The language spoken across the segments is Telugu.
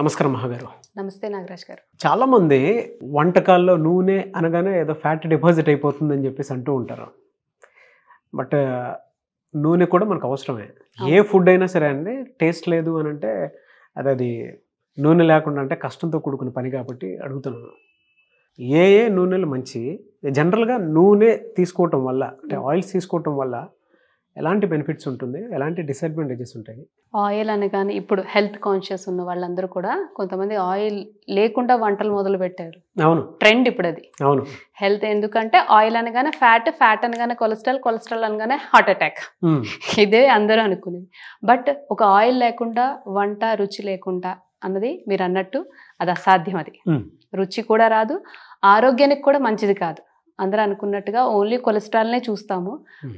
నమస్కారం మహాగారు. నమస్తే నాగరాజ్ గారు. చాలా మంది వంటకాల్లో నూనె అనగానే ఏదో ఫ్యాట్ డిపాజిట్ అయిపోతుందని చెప్పేసి అంటూ ఉంటారు. బట్ నూనె కూడా మనకు అవసరమే. ఏ ఫుడ్ అయినా సరే అండి, టేస్ట్ లేదు అని అంటే అది నూనె లేకుండా అంటే కష్టంతో కూడుకున్న పని కాబట్టి అడుగుతున్నాను. ఏ ఏ నూనెలు మంచి? జనరల్గా నూనె తీసుకోవటం వల్ల అంటే ఆయిల్స్ తీసుకోవటం వల్ల ఎలాంటి బెనిఫిట్స్ ఉంటుంది, ఎలాంటి డిసడ్వాంటేజెస్ ఉంటాయి? ఆయిల్ అనగానే ఇప్పుడు హెల్త్ కాన్షియస్ ఉన్న వాళ్ళందరూ కూడా కొంతమంది ఆయిల్ లేకుండా వంటలు మొదలు పెట్టారు. అవును, ట్రెండ్ ఇప్పుడు అది. అవును, హెల్త్ ఎందుకంటే ఆయిల్ అనగానే ఫ్యాట్ అనగానే కొలెస్ట్రాల్ అనగానే హార్ట్ అటాక్. ఇదే అందరూ అనుకునేది. బట్ ఒక ఆయిల్ లేకుండా వంట రుచి లేకుండా అన్నది మీరు అన్నట్టు అది అసాధ్యం. అది రుచి కూడా రాదు, ఆరోగ్యానికి కూడా మంచిది కాదు. అందరూ అనుకున్నట్టుగా ఓన్లీ కొలెస్ట్రాల్నే చూస్తాము.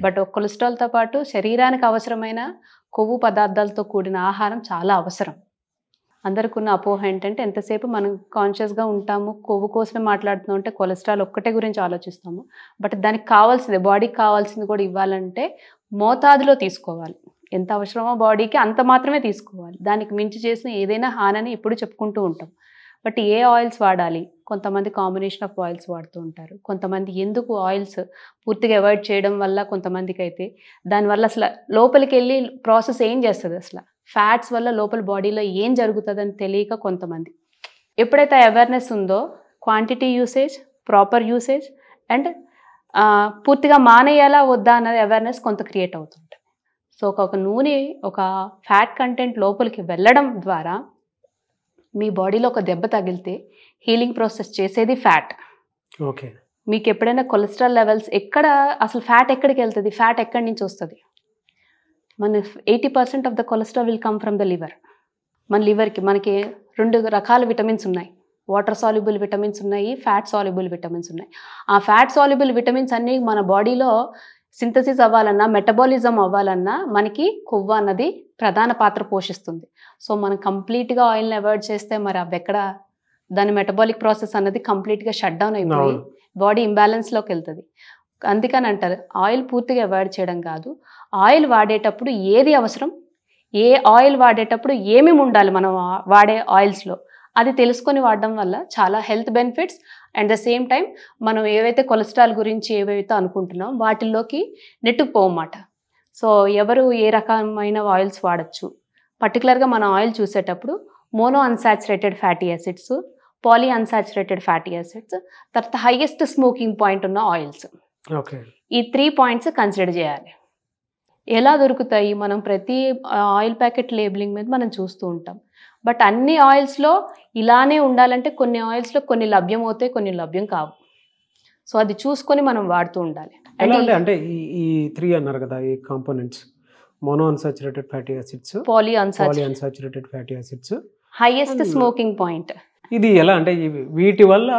బట్ కొలెస్ట్రాల్తో పాటు శరీరానికి అవసరమైన కొవ్వు పదార్థాలతో కూడిన ఆహారం చాలా అవసరం. అందరికి ఉన్న అపోహ ఏంటంటే ఎంతసేపు మనం కాన్షియస్గా ఉంటాము, కొవ్వు కోసమే మాట్లాడుతున్నాం అంటే కొలెస్ట్రాల్ ఒక్కటే గురించి ఆలోచిస్తాము. బట్ దానికి కావాల్సింది, బాడీకి కావాల్సింది కూడా ఇవ్వాలంటే మోతాదులో తీసుకోవాలి. ఎంత అవసరమో బాడీకి అంత మాత్రమే తీసుకోవాలి. దానికి మించి చేసిన ఏదైనా హానని ఎప్పుడు చెప్పుకుంటూ ఉంటాం. బట్ ఏ ఆయిల్స్ వాడాలి? కొంతమంది కాంబినేషన్ ఆఫ్ ఆయిల్స్ వాడుతూ ఉంటారు. కొంతమంది ఎందుకు ఆయిల్స్ పూర్తిగా అవాయిడ్ చేయడం వల్ల కొంతమందికి అయితే దానివల్ల అసలు లోపలికి వెళ్ళి ప్రాసెస్ ఏం చేస్తుంది, అసలు ఫ్యాట్స్ వల్ల లోపల బాడీలో ఏం జరుగుతుందని తెలియక కొంతమంది. ఎప్పుడైతే అవేర్నెస్ ఉందో quantity usage, proper usage and పూర్తిగా మానేయాలా వద్దా అన్నది అవేర్నెస్ కొంత క్రియేట్ అవుతుంటుంది. సో ఒక నూనె ఒక ఫ్యాట్ కంటెంట్ లోపలికి వెళ్ళడం ద్వారా మీ బాడీలో ఒక దెబ్బ తగిలితే హీలింగ్ ప్రాసెస్ చేసేది ఫ్యాట్. ఓకే. మీకు ఎప్పుడైనా కొలెస్ట్రాల్ లెవెల్స్ ఎక్కడ, అసలు ఫ్యాట్ ఎక్కడికి వెళ్తుంది, ఫ్యాట్ ఎక్కడి నుంచి వస్తుంది? మన 80% of the cholesterol will come from the liver. మన లివర్కి మనకి 2 రకాల విటమిన్స్ ఉన్నాయి. వాటర్ సాల్యుబుల్ విటమిన్స్ ఉన్నాయి, ఫ్యాట్ సాల్యుబుల్ విటమిన్స్ ఉన్నాయి. ఆ ఫ్యాట్ సాల్యుబుల్ విటమిన్స్ అన్నీ మన బాడీలో సింథసిస్ అవ్వాలన్నా, మెటబాలిజం అవ్వాలన్నా మనకి కొవ్వు అన్నది ప్రధాన పాత్ర పోషిస్తుంది. సో మనం కంప్లీట్గా ఆయిల్ని అవాయిడ్ చేస్తే మరి అవి ఎక్కడ, దాని మెటబాలిక్ ప్రాసెస్ అన్నది కంప్లీట్గా షట్ డౌన్ అయిపోయి బాడీ ఇంబ్యాలెన్స్లోకి వెళ్తుంది. అందుకని అంటారు ఆయిల్ పూర్తిగా అవాయిడ్ చేయడం కాదు, ఆయిల్ వాడేటప్పుడు ఏది అవసరం, ఏ ఆయిల్ వాడేటప్పుడు ఏమేమి ఉండాలి మనం వాడే ఆయిల్స్లో, అది తెలుసుకొని వాడడం వల్ల చాలా health benefits and the same time మనం ఏవైతే కొలెస్ట్రాల్ గురించి ఏవైతే అనుకుంటున్నాం వాటిల్లోకి నెట్టుకుపోవన్నమాట. సో ఎవరు ఏ రకమైన ఆయిల్స్ వాడచ్చు, పర్టికులర్గా మన ఆయిల్ చూసేటప్పుడు mono unsaturated fatty acids, poly unsaturated fatty acids, తర్వాత హైయెస్ట్ స్మోకింగ్ పాయింట్ ఉన్న ఆయిల్స్. ఓకే. ఈ 3 పాయింట్స్ కన్సిడర్ చేయాలి. ఎలా దొరుకుతాయి? మనం ప్రతి ఆయిల్ ప్యాకెట్ లేబులింగ్ మీద మనం చూస్తూ ఉంటాం. బట్ అన్ని ఆయిల్స్లో ఇలానే ఉండాలంటే కొన్ని ఆయిల్స్లో కొన్ని లభ్యం అవుతాయి, కొన్ని లభ్యం కావు. సో అది చూసుకొని మనం వాడుతూ ఉండాలి. అంటే ఈ 3 అన్నారు కదా, ఈ components mono unsaturated fatty acids, poly unsaturated fatty acids, highest smoking point. ఇది ఎలా అంటే వీటి వల్ల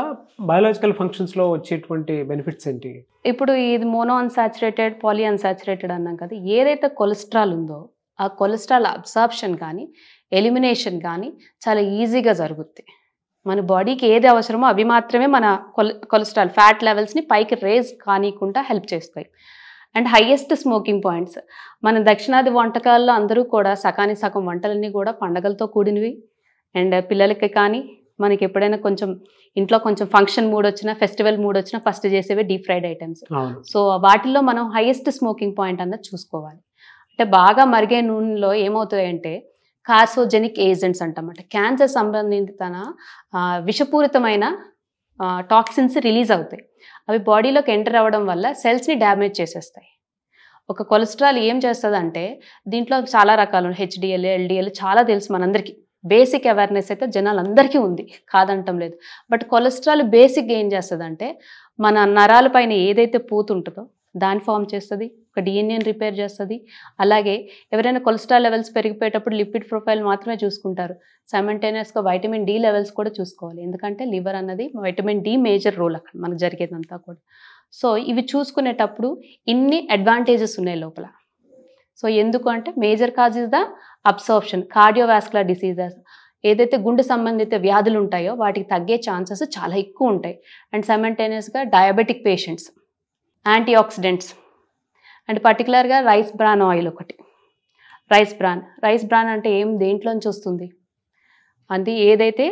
బయాలజికల్ ఫంక్షన్స్లో వచ్చేటువంటి బెనిఫిట్స్ ఏంటి? ఇప్పుడు ఇది మోనో అన్సాచురేటెడ్, పాలీ అన్సాచురేటెడ్ అన్నాం కదా, ఏదైతే కొలెస్ట్రాల్ ఉందో ఆ కొలెస్ట్రాల్ అబ్సార్ప్షన్ కానీ ఎలిమినేషన్ కానీ చాలా ఈజీగా జరుగుద్ది. మన బాడీకి ఏది అవసరమో అవి మాత్రమే మన కొలెస్ట్రాల్ ఫ్యాట్ లెవెల్స్ని పైకి రేజ్ కానీకుండా హెల్ప్ చేస్తాయి. అండ్ హైయెస్ట్ స్మోకింగ్ పాయింట్స్, మన దక్షిణాది వంటకాల్లో అందరూ కూడా సకాని సగం వంటలన్నీ కూడా పండగలతో కూడినవి. అండ్ పిల్లలకి కానీ మనకి ఎప్పుడైనా కొంచెం ఇంట్లో కొంచెం ఫంక్షన్ మూడ్ వచ్చినా, ఫెస్టివల్ మూడ్ వచ్చినా ఫస్ట్ చేసేవి డీప్ ఫ్రైడ్ ఐటమ్స్. సో వాటిల్లో మనం హైయెస్ట్ స్మోకింగ్ పాయింట్ అన్నది చూసుకోవాలి. అంటే బాగా మరిగే నూనెలో ఏమవుతాయంటే కార్సోజెనిక్ ఏజెంట్స్ అంటామట, క్యాన్సర్ సంబంధిత విషపూరితమైన టాక్సిన్స్ రిలీజ్ అవుతాయి. అవి బాడీలోకి ఎంటర్ అవ్వడం వల్ల సెల్స్ని డ్యామేజ్ చేసేస్తాయి. ఒక కొలెస్ట్రాల్ ఏం చేస్తుంది అంటే దీంట్లో చాలా రకాలు, హెచ్డిఎల్, ఎల్డిఎల్ చాలా తెలుసు మనందరికీ. బేసిక్ అవేర్నెస్ అయితే జనాలందరికీ ఉంది, కాదంటం లేదు. బట్ కొలెస్ట్రాల్ బేసిక్గా ఏం చేస్తుంది అంటే మన నరాల పైన ఏదైతే పూత ఉంటుందో దాన్ని ఫామ్ చేస్తుంది, ఒక డిఎన్ఏని రిపేర్ చేస్తుంది. అలాగే ఎవరైనా కొలెస్ట్రాల్ లెవెల్స్ పెరిగిపోయేటప్పుడు లిపిడ్ ప్రొఫైల్ మాత్రమే చూసుకుంటారు, సైమల్టేనియస్గా వైటమిన్ డి లెవెల్స్ కూడా చూసుకోవాలి. ఎందుకంటే లివర్ అన్నది వైటమిన్ డి మేజర్ రోల్ అక్కడ మనకు జరిగేదంతా కూడా. సో ఇవి చూసుకునేటప్పుడు ఇన్ని అడ్వాంటేజెస్ ఉన్నాయి లోపల. సో ఎందుకు అంటే major cause is the absorption. Cardiovascular diseases, ఏదైతే గుండె సంబంధిత వ్యాధులు ఉంటాయో వాటికి తగ్గే ఛాన్సెస్ చాలా ఎక్కువ ఉంటాయి. అండ్ సైమల్టేనియస్గా diabetic patients, antioxidants and పర్టికులర్గా రైస్ బ్రాన్ ఆయిల్ ఒకటి. రైస్ బ్రాన్ అంటే ఏం, దేంట్లోంచి వస్తుంది? అది ఏదైతే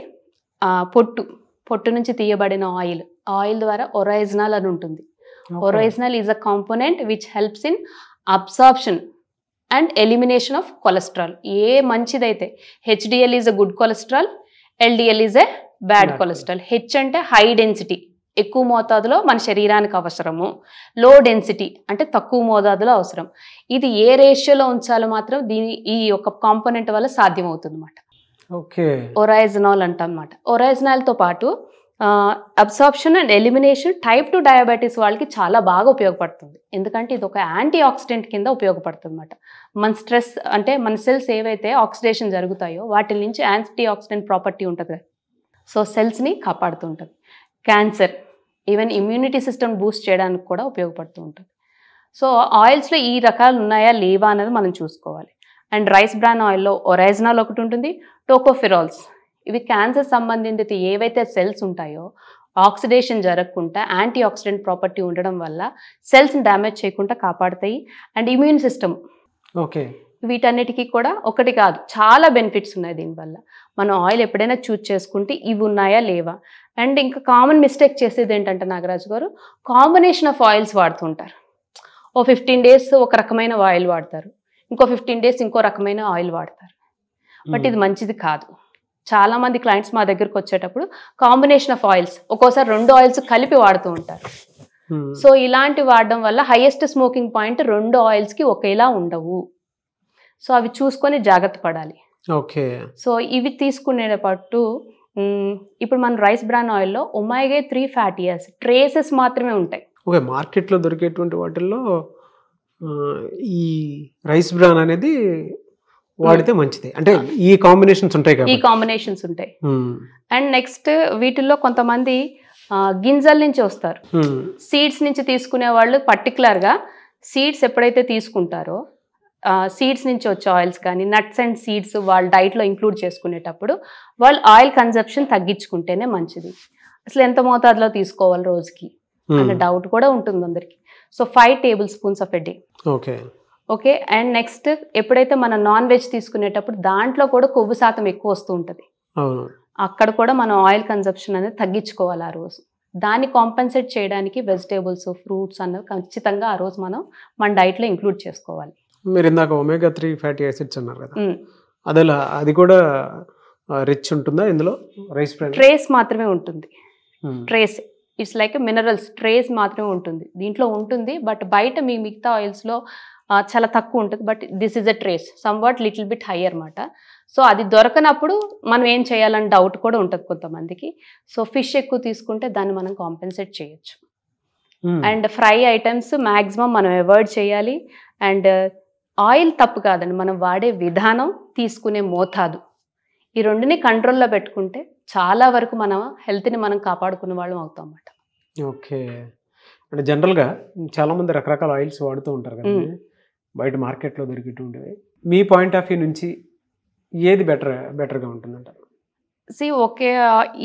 పొట్టు నుంచి తీయబడిన ఆయిల్ ద్వారా ఒరైజినల్ అని ఉంటుంది. Oryzanol is a component which helps in absorption and elimination of cholesterol. ఏ మంచిదైతే HDL is a good cholesterol, LDL is a bad cholesterol. H అంటే హై డెన్సిటీ, ఎక్కువ మోతాదులో మన శరీరానికి అవసరము. లో డెన్సిటీ అంటే తక్కువ మోతాదులో అవసరం. ఇది ఏ రేషియోలో ఉంచాలో మాత్రం ఈ యొక్క కాంపోనెంట్ వల్ల సాధ్యమవుతుంది అన్నమాట. ఓకే, ఒరైజినాల్ అంటాం అన్నమాట. ఒరైజినాల్తో పాటు absorption and elimination type 2 diabetes వాళ్ళకి చాలా బాగా ఉపయోగపడుతుంది. ఎందుకంటే ఇది ఒక యాంటీ ఆక్సిడెంట్ కింద ఉపయోగపడుతుంది అన్నమాట. మన స్ట్రెస్ అంటే మన సెల్స్ ఏవైతే ఆక్సిడేషన్ జరుగుతాయో వాటి నుంచి యాంటీ ఆక్సిడెంట్ ప్రాపర్టీ ఉంటుంది. సో సెల్స్ని కాపాడుతూ ఉంటుంది. Cancer, even immunity system Boost చేయడానికి కూడా ఉపయోగపడుతూ ఉంటుంది. సో ఆయిల్స్లో ఈ రకాలు ఉన్నాయా లేవా అనేది మనం చూసుకోవాలి. అండ్ రైస్ బ్రాన్ ఆయిల్లో ఒరైజినాల్ ఒకటి ఉంటుంది, టోకోఫెరాల్స్. ఇవి క్యాన్సర్ సంబంధిత ఏవైతే సెల్స్ ఉంటాయో ఆక్సిడేషన్ జరగకుండా యాంటీ ఆక్సిడెంట్ ప్రాపర్టీ ఉండడం వల్ల సెల్స్ని డ్యామేజ్ చేయకుండా కాపాడుతాయి. అండ్ ఇమ్యూన్ సిస్టమ్, ఓకే, వీటన్నిటికీ కూడా ఒకటి కాదు చాలా బెనిఫిట్స్ ఉన్నాయి దీనివల్ల. మనం ఆయిల్ ఎప్పుడైనా చూస్ చేసుకుంటే ఇవి ఉన్నాయా లేవా. అండ్ ఇంకా కామన్ మిస్టేక్ చేసేది ఏంటంటే నాగరాజు గారు, కాంబినేషన్ ఆఫ్ ఆయిల్స్ వాడుతుంటారు. 15 days ఒక రకమైన ఆయిల్ వాడతారు, ఇంకో 15 days ఇంకో రకమైన ఆయిల్ వాడతారు. బట్ ఇది మంచిది కాదు. చాలా మంది క్లయింట్స్ మా దగ్గరకు వచ్చేటప్పుడు కాంబినేషన్ ఆఫ్ ఆయిల్స్, ఒక్కోసారి 2 ఆయిల్స్ కలిపి వాడుతూ ఉంటారు. సో ఇలాంటి వాడడం వల్ల హైయెస్ట్ స్మోకింగ్ పాయింట్ 2 ఆయిల్స్కి ఒకేలా ఉండవు. సో అవి చూసుకొని జాగ్రత్త పడాలి. ఓకే, సో ఇవి తీసుకునేటప్పుడు ఇప్పుడు మన రైస్ బ్రాన్ ఆయిల్లో ఒమేగా 3 ఫ్యాటీ యాసిడ్ ట్రేసెస్ మాత్రమే ఉంటాయి. ఓకే, మార్కెట్లో దొరికేటువంటి వాటిల్లో ఈ రైస్ బ్రాన్ అనేది వాడితే మంచిది అంటే ఈ కాంబినేషన్స్ ఉంటాయి కదా, ఈ కాంబినేషన్స్ ఉంటాయి. అండ్ నెక్స్ట్ వీటిల్లో కొంతమంది గింజల నుంచి వస్తారు, సీడ్స్ నుంచి తీసుకునే వాళ్ళు పర్టికులర్గా సీడ్స్ ఎప్పుడైతే తీసుకుంటారో సీడ్స్ నుంచి వచ్చే ఆయిల్స్ కానీ నట్స్ అండ్ సీడ్స్ వాళ్ళ డైట్లో ఇంక్లూడ్ చేసుకునేటప్పుడు వాళ్ళు ఆయిల్ కన్జంప్షన్ తగ్గించుకుంటేనే మంచిది. అసలు ఎంత మోతాదులో తీసుకోవాలి రోజుకి అనే డౌట్ కూడా ఉంటుంది అందరికి. So 5 tablespoons of a day. Okay okay. And next ఎప్పుడైతే మనం నాన్ వెజ్ తీసుకునేటప్పుడు దాంట్లో కూడా కొవ్వు శాతం ఎక్కువ వస్తూ ఉంటుంది. అక్కడ కూడా మనం ఆయిల్ కన్జంప్షన్ అనేది తగ్గించుకోవాలి ఆ రోజు. దాన్ని కాంపెన్సేట్ చేయడానికి వెజిటేబుల్స్, ఫ్రూట్స్ అన్నది ఖచ్చితంగా ఆ రోజు మనం మన డైట్లో ఇంక్లూడ్ చేసుకోవాలి. మీరు ఇందాక ఒమేగా 3 ఫ్యాటీ యాసిడ్స్ అన్నారు కదా, అది కూడా రిచ్ ఉంటుందా ఇందులో? రైస్ బ్రాన్ ట్రేస్ మాత్రమే ఉంటుంది. Trace it's like minerals, trace మాత్రమే ఉంటుంది దీంట్లో ఉంటుంది. బట్ బయట మీ మిగతా ఆయిల్స్లో చాలా తక్కువ ఉంటుంది. But this is a trace somewhat little bit high అనమాట. సో అది దొరకనప్పుడు మనం ఏం చేయాలని డౌట్ కూడా ఉంటుంది కొంతమందికి. సో ఫిష్ ఎక్కువ తీసుకుంటే దాన్ని మనం కాంపెన్సేట్ చేయొచ్చు. అండ్ ఫ్రై ఐటమ్స్ మ్యాక్సిమం మనం అవాయిడ్ చేయాలి. అండ్ ఆయిల్ తప్పు కాదండి, మనం వాడే విధానం, తీసుకునే మోతాదు, ఈ రెండుని కంట్రోల్లో పెట్టుకుంటే చాలా వరకు మన హెల్త్ని మనం కాపాడుకునే వాళ్ళం అవుతాం అన్నమాట. ఓకే. అంటే జనరల్గా చాలామంది రకరకాల ఆయిల్స్ వాడుతూ ఉంటారు కదా బయట మార్కెట్లో దొరికేటువంటివి. మీ పాయింట్ ఆఫ్ వ్యూ నుంచి ఏది బెటర్గా ఉంటుందంటారు? ఓకే,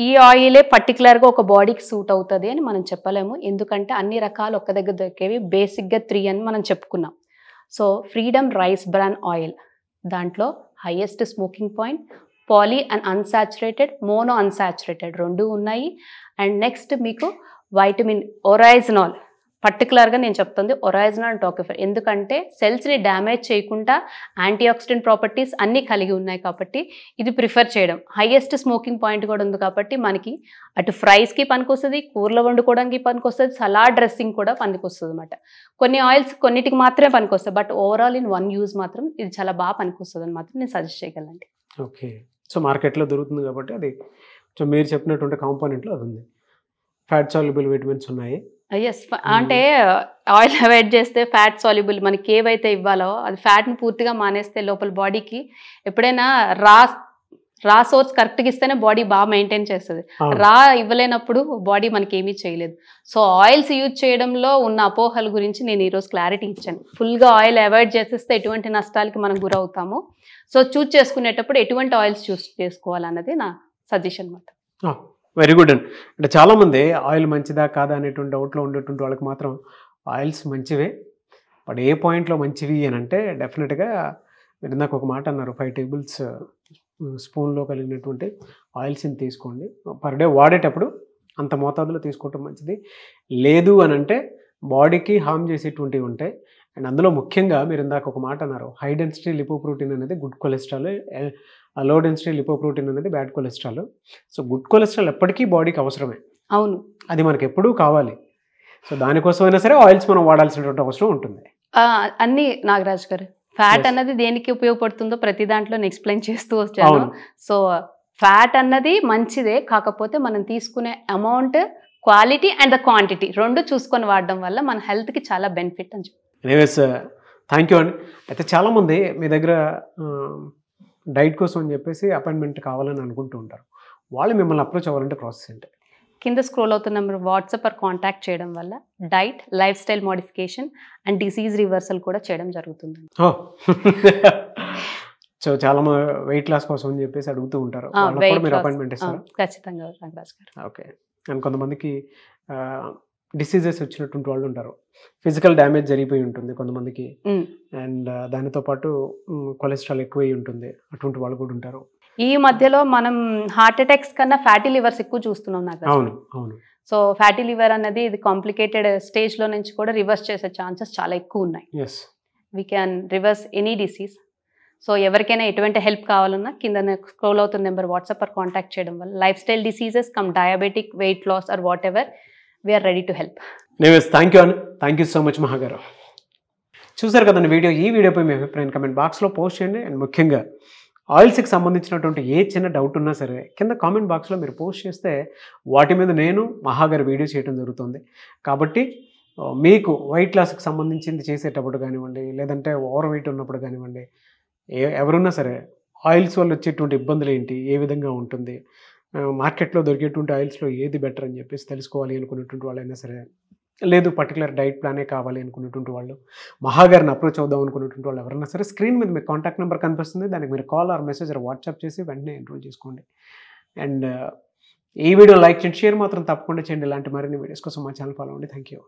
ఈ ఆయిలే పర్టికులర్గా ఒక బాడీకి సూట్ అవుతుంది అని మనం చెప్పలేము. ఎందుకంటే అన్ని రకాలు ఒక్క దగ్గర దొరికేవి బేసిక్గా 3 అని మనం చెప్పుకున్నాం. So freedom rice bran oil దాంట్లో highest smoking point, poly and unsaturated, mono unsaturated 2 ఉన్నాయి. అండ్ నెక్స్ట్ మీకు వైటమిన్ ఒరైజినాల్, పర్టికులర్గా నేను చెప్తుంది ఒరైజినాల్ టోకోఫెర్, ఎందుకంటే సెల్స్ని డ్యామేజ్ చేయకుండా యాంటీ ఆక్సిడెంట్ ప్రాపర్టీస్ అన్నీ కలిగి ఉన్నాయి కాబట్టి ఇది ప్రిఫర్ చేయడం. హైయెస్ట్ స్మోకింగ్ పాయింట్ కూడా ఉంది కాబట్టి మనకి అటు ఫ్రైస్కి పనికొస్తుంది, కూరలు వండుకోవడానికి పనికొస్తుంది, సలాడ్ డ్రెస్సింగ్ కూడా పనికొస్తుంది అనమాట. కొన్ని ఆయిల్స్ కొన్నిటికి మాత్రమే పనికొస్తాయి, but overall in one use మాత్రం ఇది చాలా బాగా పనికొస్తుంది అని మాత్రం నేను సజెస్ట్ చేయగలండి. ఓకే. సో మార్కెట్లో దొరుకుతుంది కాబట్టి అది మీరు చెప్పినటువంటి కాంపోనెంట్లో అది ఉంది. ఫ్యాట్ సాల్యుబుల్ విటమిన్స్ ఉన్నాయి. ఎస్, అంటే ఆయిల్ అవాయిడ్ చేస్తే ఫ్యాట్ సాల్యుబుల్ మనకి ఏవైతే ఇవ్వాలో అది ఫ్యాట్ని పూర్తిగా మానేస్తే లోపల బాడీకి ఎప్పుడైనా రా సోర్స్ కరెక్ట్గా ఇస్తేనే బాడీ బాగా మెయింటైన్ చేస్తుంది. రా ఇవ్వలేనప్పుడు బాడీ మనకి ఏమీ చేయలేదు. సో ఆయిల్స్ యూజ్ చేయడంలో ఉన్న అపోహల గురించి నేను ఈరోజు క్లారిటీ ఇచ్చాను. ఫుల్గా ఆయిల్ అవాయిడ్ చేసేస్తే ఎటువంటి నష్టాలకి మనం గురవుతాము. సో చూస్ చేసుకునేటప్పుడు ఎటువంటి ఆయిల్స్ చూస్ చేసుకోవాలన్నది నా సజెషన్ అన్నమాట. వెరీ గుడ్ అండి. అంటే చాలామంది ఆయిల్ మంచిదా కాదా అనేటువంటి డౌట్లో ఉండేటువంటి వాళ్ళకి మాత్రం ఆయిల్స్ మంచివే, బట్ ఏ పాయింట్లో మంచివి అని అంటే డెఫినెట్గా మీరు ఇందాక ఒక మాట అన్నారు 5 స్పూన్లో కలిగినటువంటి ఆయిల్స్ని తీసుకోండి. పర్ డే వాడేటప్పుడు అంత మోతాదులో తీసుకోవటం మంచిది. లేదు అని అంటే బాడీకి హార్మ్ చేసేటువంటివి ఉంటాయి. అండ్ అందులో ముఖ్యంగా మీరు ఇందాక ఒక మాట అన్నారు, హై డెన్సిటీ లిపోప్రోటీన్ అనేది good cholesterol, low density lipoprotein అనేది bad cholesterol. So good cholesterol ఎప్పటికీ బాడీకి అవసరమే. అవును, అది మనకి ఎప్పుడూ కావాలి. సో దానికోసమైనా సరే ఆయిల్స్ మనం వాడాల్సినటువంటి అవసరం ఉంటుంది. అన్ని నాగరాజ్ గారు, ఫ్యాట్ అన్నది దేనికి ఉపయోగపడుతుందో ప్రతి దాంట్లో ఎక్స్ప్లెయిన్ చేస్తూ వచ్చాను. సో ఫ్యాట్ అన్నది మంచిదే, కాకపోతే మనం తీసుకునే amount, quality and the quantity రెండు చూసుకొని వాడడం వల్ల మన హెల్త్కి చాలా బెనిఫిట్ అని చెప్పి. ఎనీవేస్ థ్యాంక్ యూ అండి. అయితే చాలామంది మీ దగ్గర డైట్ కోసం అని చెప్పేసి అపాయింట్మెంట్ కావాలని అనుకుంటూ ఉంటారు. వాళ్ళు మిమ్మల్ని అప్రోచ్ అవ్వాలంటే ప్రాసెస్ ఏంటి? కింద స్క్రోల్ అవుతున్న నెంబర్ వాట్సాప్ ఆర్ కాంటాక్ట్ చేయడం వల్ల diet, life style modification and disease reversal కూడా చేయడం జరుగుతుంది. సో చాలా వెయిట్ లాస్ కోసం అని చెప్పేసి అడుగుతూ ఉంటారు. మీరు అపాయింట్మెంట్ ఇస్తారా? ఖచ్చితంగా నాగరాజ్ గారు. ఓకే. అండ్ కొంతమందికి డిసీజెస్ వచ్చినటువంటి వాళ్ళు ఉంటారు, ఫిజికల్ డ్యామేజ్ జరిగిపోయి ఉంటుంది కొంతమందికి, అండ్ దానితో పాటు కొలెస్ట్రాల్ ఎక్కువై ఉంటుంది, అటువంటి వాళ్ళు కూడా ఉంటారు. ఈ మధ్యలో మనం హార్ట్ అటాక్స్ కన్నా ఫ్యాటీ లివర్స్ ఎక్కువ చూస్తున్నాం నాకు. అవును అవును. సో ఫ్యాటీ లివర్ అనేది ఇది కాంప్లికేటెడ్ స్టేజ్లో నుంచి కూడా రివర్స్ చేసే ఛాన్సెస్ చాలా ఎక్కువ ఉన్నాయి. We can reverse any disease. So ఎవరికైనా ఎటువంటి హెల్ప్ కావాలన్నా కింద స్క్రోల్ అవుతున్న నెంబర్ వాట్సాప్ ఆర్ కాంటాక్ట్ చేయడం వల్ల life style diseases come diabetic, weight loss or whatever, we're ready to help. Thank you అండి. Thank you so much Maha గారు. చూసారు కదండి వీడియో. ఈ వీడియోపై మీ అభిప్రాయం కమెంట్ బాక్స్లో పోస్ట్ చేయండి. అండ్ ముఖ్యంగా ఆయిల్స్కి సంబంధించినటువంటి ఏ చిన్న డౌట్ ఉన్నా సరే కింద కామెంట్ బాక్స్లో మీరు పోస్ట్ చేస్తే వాటి మీద నేను మహా గారు వీడియో చేయడం జరుగుతుంది. కాబట్టి మీకు వెయిట్ లాస్కి సంబంధించింది చేసేటప్పుడు కానివ్వండి, లేదంటే ఓవర్ వెయిట్ ఉన్నప్పుడు కానివ్వండి, ఎవరున్నా సరే ఆయిల్స్ వల్ల వచ్చేటువంటి ఇబ్బందులు ఏంటి, ఏ విధంగా ఉంటుంది, మార్కెట్లో దొరికేటువంటి ఆయిల్స్లో ఏది బెటర్ అని చెప్పేసి తెలుసుకోవాలి అనుకునేటువంటి వాళ్ళైనా సరే, లేదు పర్టికులర్ డైట్ ప్లానే కావాలి అనుకునేటువంటి వాళ్ళు, మహా గారిని అప్రోచ్ అవుదాం అనుకునేటువంటి వాళ్ళు ఎవరైనా సరే స్క్రీన్ మీద మీకు కాంటాక్ట్ నెంబర్ కనిపిస్తుంది. దానికి మీరు call or message or WhatsApp చేసి వెంటనే ఎన్రోల్ చేసుకోండి. అండ్ ఈ వీడియో లైక్ చేయండి, షేర్ మాత్రం తప్పకుండా చేయండి. ఇలాంటి మరిన్ని వీడియోస్ కోసం మా ఛానల్ ఫాలో అవ్వండి. Thank you.